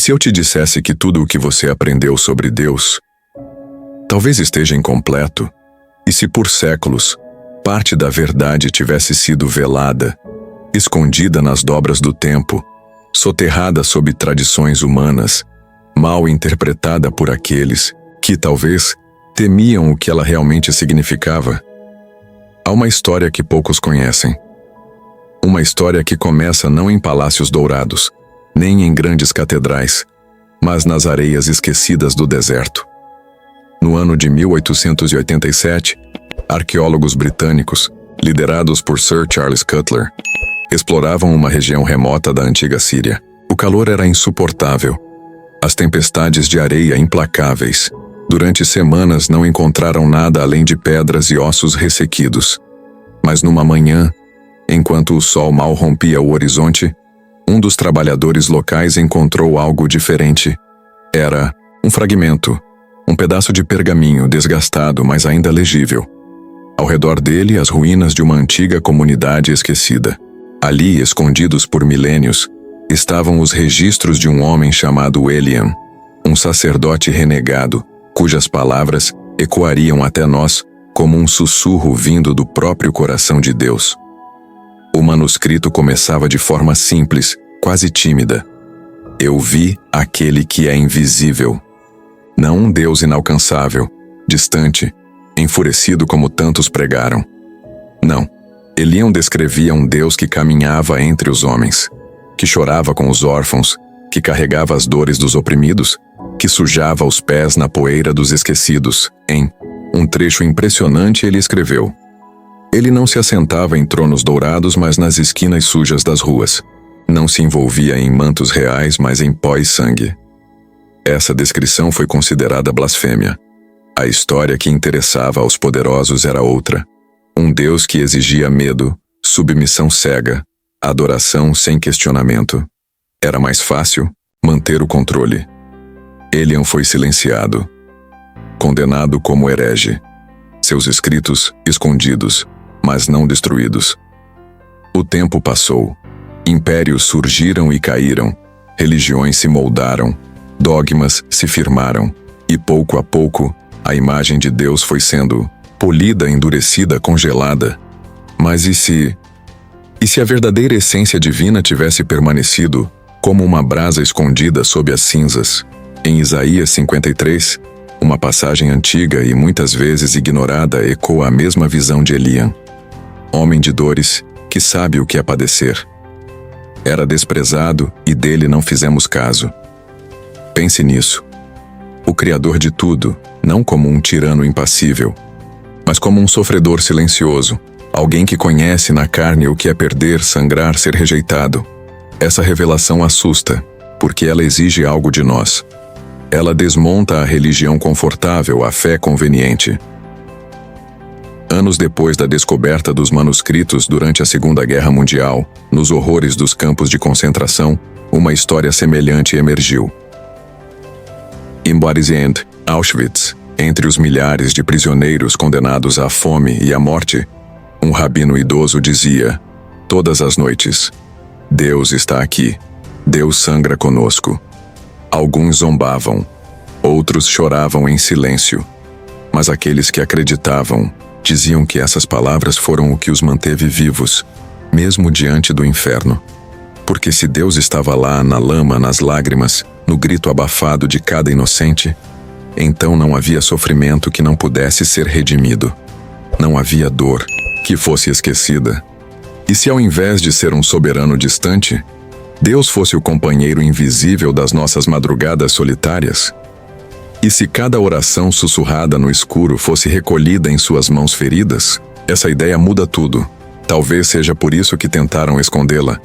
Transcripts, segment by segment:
se eu te dissesse que tudo o que você aprendeu sobre Deus talvez esteja incompleto, e se por séculos parte da verdade tivesse sido velada, escondida nas dobras do tempo, soterrada sob tradições humanas, mal interpretada por aqueles que, talvez, temiam o que ela realmente significava? Há uma história que poucos conhecem. Uma história que começa não em palácios dourados, nem em grandes catedrais, mas nas areias esquecidas do deserto. No ano de 1887, arqueólogos britânicos, liderados por Sir Charles Cutler, exploravam uma região remota da antiga Síria. O calor era insuportável. As tempestades de areia implacáveis. Durante semanas não encontraram nada além de pedras e ossos ressequidos. Mas numa manhã, enquanto o sol mal rompia o horizonte, um dos trabalhadores locais encontrou algo diferente. Era um fragmento, um pedaço de pergaminho desgastado, mas ainda legível. Ao redor dele, as ruínas de uma antiga comunidade esquecida. Ali, escondidos por milênios, estavam os registros de um homem chamado Eliam, um sacerdote renegado, cujas palavras ecoariam até nós como um sussurro vindo do próprio coração de Deus. O manuscrito começava de forma simples, quase tímida. Eu vi aquele que é invisível. Não um Deus inalcançável, distante, enfurecido como tantos pregaram. Não. Eliam descrevia um Deus que caminhava entre os homens, que chorava com os órfãos, que carregava as dores dos oprimidos, que sujava os pés na poeira dos esquecidos. Em um trecho impressionante ele escreveu: ele não se assentava em tronos dourados, mas nas esquinas sujas das ruas. Não se envolvia em mantos reais, mas em pó e sangue. Essa descrição foi considerada blasfêmia. A história que interessava aos poderosos era outra. Um Deus que exigia medo, submissão cega, adoração sem questionamento. Era mais fácil manter o controle. Eliam foi silenciado, condenado como herege. Seus escritos escondidos, mas não destruídos. O tempo passou. Impérios surgiram e caíram. Religiões se moldaram. Dogmas se firmaram. E pouco a pouco, a imagem de Deus foi sendo polida, endurecida, congelada. Mas e se a verdadeira essência divina tivesse permanecido como uma brasa escondida sob as cinzas? Em Isaías 53, uma passagem antiga e muitas vezes ignorada ecoa a mesma visão de Eliam. Homem de dores, que sabe o que é padecer. Era desprezado e dele não fizemos caso. Pense nisso. O Criador de tudo, não como um tirano impassível, mas como um sofredor silencioso, alguém que conhece na carne o que é perder, sangrar, ser rejeitado. Essa revelação assusta, porque ela exige algo de nós. Ela desmonta a religião confortável, a fé conveniente. Anos depois da descoberta dos manuscritos durante a Segunda Guerra Mundial, nos horrores dos campos de concentração, uma história semelhante emergiu. Em Borisend, Auschwitz, entre os milhares de prisioneiros condenados à fome e à morte, um rabino idoso dizia, todas as noites, Deus está aqui, Deus sangra conosco. Alguns zombavam, outros choravam em silêncio, mas aqueles que acreditavam diziam que essas palavras foram o que os manteve vivos, mesmo diante do inferno. Porque se Deus estava lá, na lama, nas lágrimas, no grito abafado de cada inocente, então não havia sofrimento que não pudesse ser redimido. Não havia dor que fosse esquecida. E se ao invés de ser um soberano distante, Deus fosse o companheiro invisível das nossas madrugadas solitárias? E se cada oração sussurrada no escuro fosse recolhida em suas mãos feridas? Essa ideia muda tudo. Talvez seja por isso que tentaram escondê-la.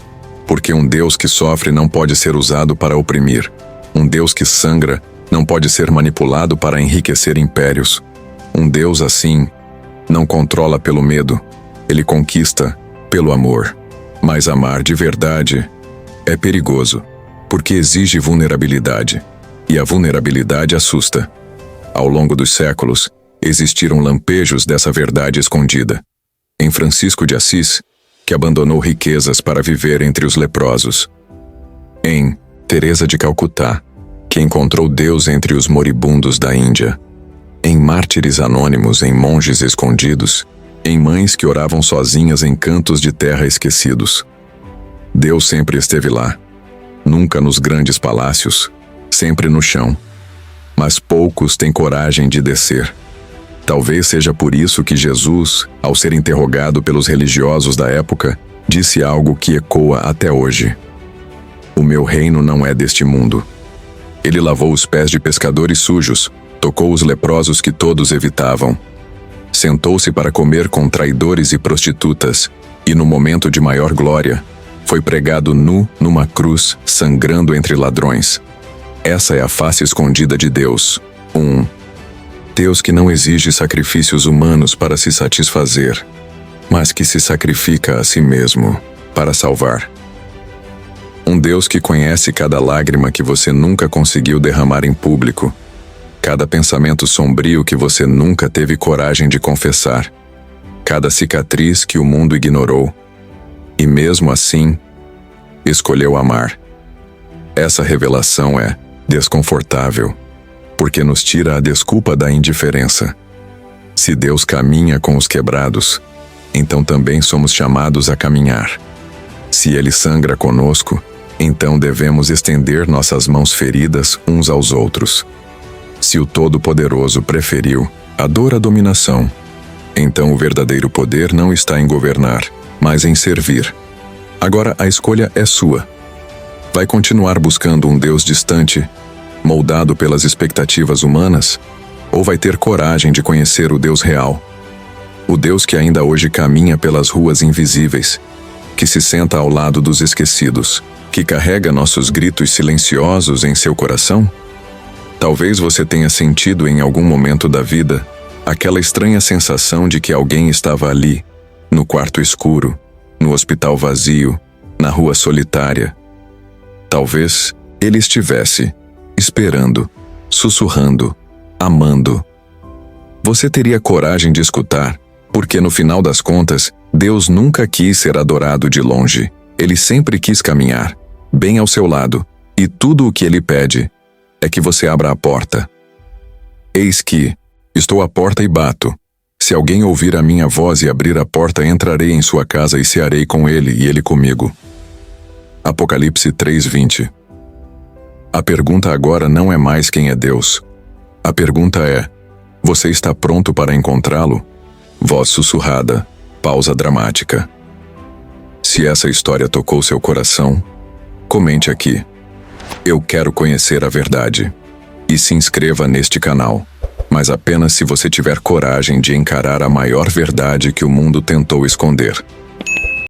Porque um Deus que sofre não pode ser usado para oprimir. Um Deus que sangra não pode ser manipulado para enriquecer impérios. Um Deus assim não controla pelo medo, ele conquista pelo amor. Mas amar de verdade é perigoso, porque exige vulnerabilidade, e a vulnerabilidade assusta. Ao longo dos séculos, existiram lampejos dessa verdade escondida. Em Francisco de Assis, que abandonou riquezas para viver entre os leprosos. Em Teresa de Calcutá, que encontrou Deus entre os moribundos da Índia, em mártires anônimos, em monges escondidos, em mães que oravam sozinhas em cantos de terra esquecidos. Deus sempre esteve lá, nunca nos grandes palácios, sempre no chão. Mas poucos têm coragem de descer. Talvez seja por isso que Jesus, ao ser interrogado pelos religiosos da época, disse algo que ecoa até hoje: "O meu reino não é deste mundo." Ele lavou os pés de pescadores sujos, tocou os leprosos que todos evitavam. Sentou-se para comer com traidores e prostitutas, e no momento de maior glória, foi pregado nu numa cruz, sangrando entre ladrões. Essa é a face escondida de Deus. Deus que não exige sacrifícios humanos para se satisfazer, mas que se sacrifica a si mesmo para salvar. Um Deus que conhece cada lágrima que você nunca conseguiu derramar em público, cada pensamento sombrio que você nunca teve coragem de confessar, cada cicatriz que o mundo ignorou, e mesmo assim, escolheu amar. Essa revelação é desconfortável, porque nos tira a desculpa da indiferença. Se Deus caminha com os quebrados, então também somos chamados a caminhar. Se Ele sangra conosco, então devemos estender nossas mãos feridas uns aos outros. Se o Todo-Poderoso preferiu a dor à dominação, então o verdadeiro poder não está em governar, mas em servir. Agora a escolha é sua. Vai continuar buscando um Deus distante, moldado pelas expectativas humanas, ou vai ter coragem de conhecer o Deus real? O Deus que ainda hoje caminha pelas ruas invisíveis, que se senta ao lado dos esquecidos, que carrega nossos gritos silenciosos em seu coração? Talvez você tenha sentido em algum momento da vida aquela estranha sensação de que alguém estava ali, no quarto escuro, no hospital vazio, na rua solitária. Talvez ele estivesse esperando, sussurrando, amando. Você teria coragem de escutar, porque no final das contas, Deus nunca quis ser adorado de longe. Ele sempre quis caminhar, bem ao seu lado, e tudo o que Ele pede é que você abra a porta. Eis que, estou à porta e bato. Se alguém ouvir a minha voz e abrir a porta, entrarei em sua casa e cearei com ele e ele comigo. Apocalipse 3:20. A pergunta agora não é mais quem é Deus. A pergunta é: você está pronto para encontrá-lo? Voz sussurrada, pausa dramática. Se essa história tocou seu coração, comente aqui: "Eu quero conhecer a verdade." E se inscreva neste canal, mas apenas se você tiver coragem de encarar a maior verdade que o mundo tentou esconder.